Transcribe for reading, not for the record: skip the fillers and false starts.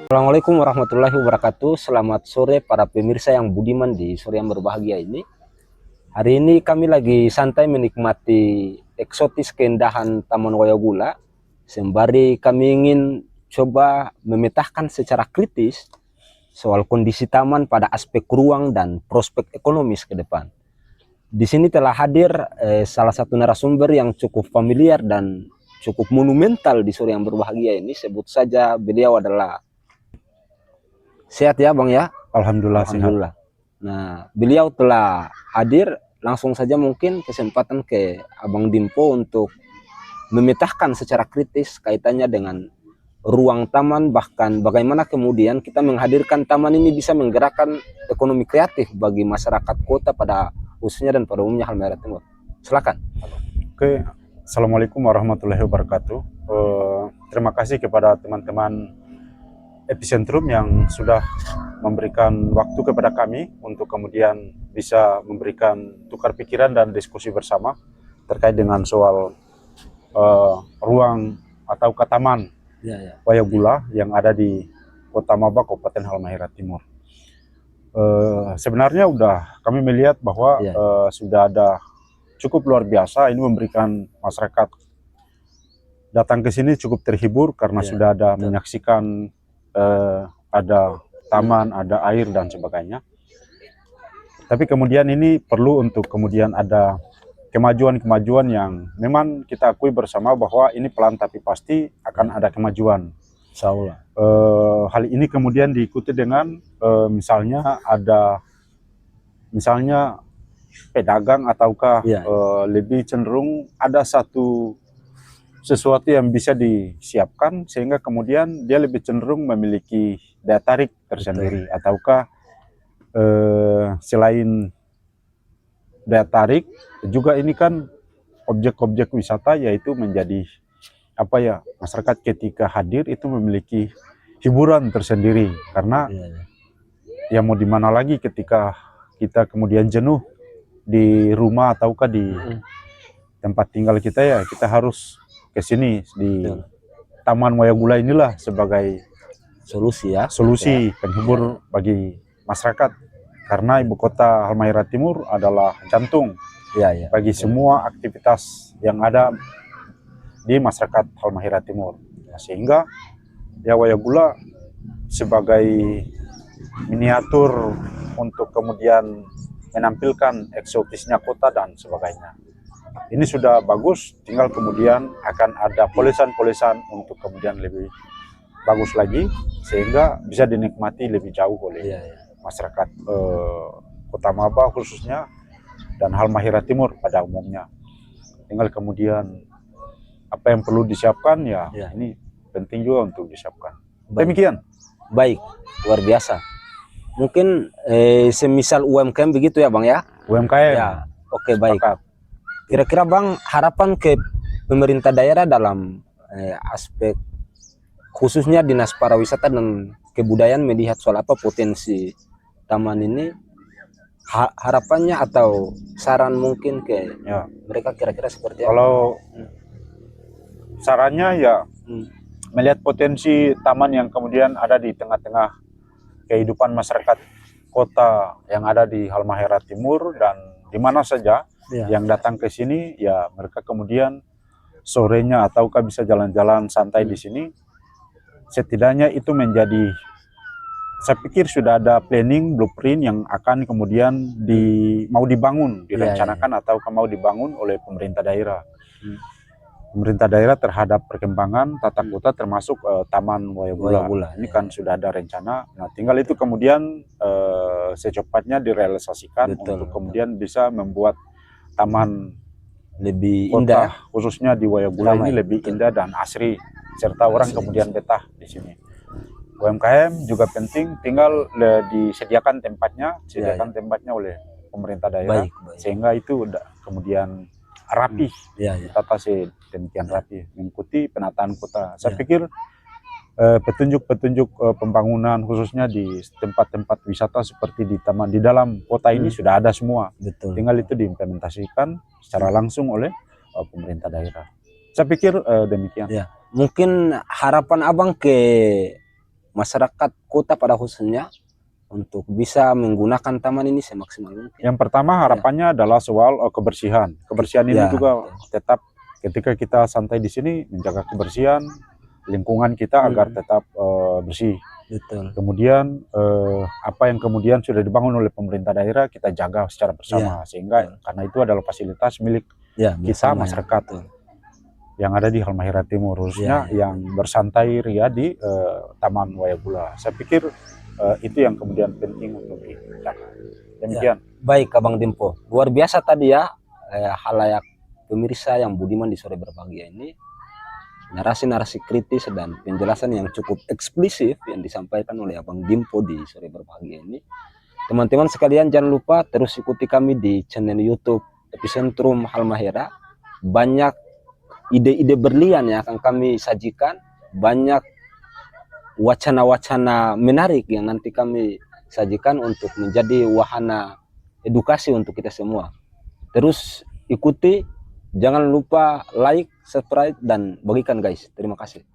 Assalamualaikum warahmatullahi wabarakatuh. Selamat sore para pemirsa yang budiman di sore yang berbahagia ini. Hari ini kami lagi santai menikmati eksotis keindahan Taman Wayagula. Sembari kami ingin coba memetakan secara kritis soal kondisi taman pada aspek ruang dan prospek ekonomis ke depan. Di sini telah hadir salah satu narasumber yang cukup familiar dan cukup monumental di sore yang berbahagia ini. Sebut saja beliau adalah sehat ya Bang ya? Alhamdulillah sehat. Alhamdulillah. Nah, beliau telah hadir, langsung saja mungkin kesempatan ke Abang Dimpo untuk memetakan secara kritis kaitannya dengan ruang taman, bahkan bagaimana kemudian kita menghadirkan taman ini bisa menggerakkan ekonomi kreatif bagi masyarakat kota pada khususnya dan pada umumnya Halmahera Timur. Silakan. Oke, Assalamualaikum warahmatullahi wabarakatuh. Terima kasih kepada teman-teman Epicentrum yang sudah memberikan waktu kepada kami untuk kemudian bisa memberikan tukar pikiran dan diskusi bersama terkait dengan soal ruang atau taman Wayagula yang ada di Kota Maba, Kabupaten Halmahera Timur. Sebenarnya kami melihat bahwa sudah ada cukup luar biasa, ini memberikan masyarakat datang ke sini cukup terhibur karena sudah ada menyaksikan ada taman, ada air dan sebagainya. Tapi kemudian ini perlu untuk kemudian ada kemajuan-kemajuan yang memang kita akui bersama bahwa ini pelan tapi pasti akan ada kemajuan. Insyaallah. Hal ini kemudian diikuti dengan misalnya pedagang ataukah lebih cenderung ada sesuatu yang bisa disiapkan sehingga kemudian dia lebih cenderung memiliki daya tarik tersendiri. Ataukah selain daya tarik juga ini kan objek-objek wisata, yaitu menjadi masyarakat ketika hadir itu memiliki hiburan tersendiri karena ya mau di mana lagi ketika kita kemudian jenuh di rumah ataukah di tempat tinggal kita, ya kita harus ke sini di Taman Wayagula inilah sebagai solusi penghibur bagi masyarakat, karena ibu kota Halmahera Timur adalah jantung bagi semua aktivitas yang ada di masyarakat Halmahera Timur. Sehingga ya Wayagula sebagai miniatur untuk kemudian menampilkan eksotisnya kota dan sebagainya. Ini sudah bagus, tinggal kemudian akan ada polesan-polesan untuk kemudian lebih bagus lagi sehingga bisa dinikmati lebih jauh oleh masyarakat Kota Maba khususnya dan Halmahera Timur pada umumnya. Tinggal kemudian apa yang perlu disiapkan ini penting juga untuk disiapkan. Demikian. Baik, luar biasa. Mungkin semisal UMKM begitu ya Bang ya? UMKM. Ya, oke baik. Kira-kira Bang, harapan ke pemerintah daerah dalam aspek khususnya Dinas Pariwisata dan Kebudayaan melihat soal apa potensi taman ini, harapannya atau saran mungkin ke mereka kira-kira seperti apa? Kalau sarannya melihat potensi taman yang kemudian ada di tengah-tengah kehidupan masyarakat kota yang ada di Halmahera Timur dan di mana saja yang datang ke sini, ya mereka kemudian sorenya ataukah bisa jalan-jalan santai di sini. Setidaknya itu menjadi, saya pikir sudah ada planning blueprint yang akan kemudian mau dibangun, direncanakan atau mau dibangun oleh pemerintah daerah. Pemerintah daerah terhadap perkembangan tata kota termasuk Taman Wayagula. Ini kan sudah ada rencana. Nah, tinggal itu kemudian secepatnya direalisasikan untuk kemudian bisa membuat taman lebih kota, indah, khususnya di Wayagula ini lebih indah dan asri, serta orang kemudian betah di sini. UMKM juga penting, tinggal disediakan tempatnya, oleh pemerintah daerah, sehingga itu kemudian rapi, ditata sedemikian rapi, mengikuti penataan kota. Saya pikir petunjuk-petunjuk pembangunan khususnya di tempat-tempat wisata seperti di taman di dalam kota ini sudah ada semua. Tinggal itu diimplementasikan secara langsung oleh pemerintah daerah. Saya pikir demikian. Mungkin harapan Abang ke masyarakat kota pada khususnya untuk bisa menggunakan taman ini semaksimal mungkin. Yang pertama harapannya adalah soal kebersihan. Kebersihan ini Ya, juga tetap ketika kita santai di sini menjaga kebersihan lingkungan kita agar tetap bersih. betul. Kemudian apa yang kemudian sudah dibangun oleh pemerintah daerah kita jaga secara bersama sehingga karena itu adalah fasilitas milik kita masyarakat yang ada di Halmahera Timur, khususnya yang bersantai ria di Taman Wayagula. Saya pikir itu yang kemudian penting untuk dijaga. Demikian. Baik Abang Dimpo, luar biasa tadi ya halayak pemirsa yang budiman di sore berbahagia ini, narasi-narasi kritis dan penjelasan yang cukup eksplisit yang disampaikan oleh Abang Dimpo di sore berbahagia ini. Teman-teman sekalian jangan lupa terus ikuti kami di channel YouTube Epicentrum Halmahera. Banyak ide-ide berlian yang akan kami sajikan, banyak wacana-wacana menarik yang nanti kami sajikan untuk menjadi wahana edukasi untuk kita semua. Terus ikuti, jangan lupa like, subscribe, dan bagikan guys. Terima kasih.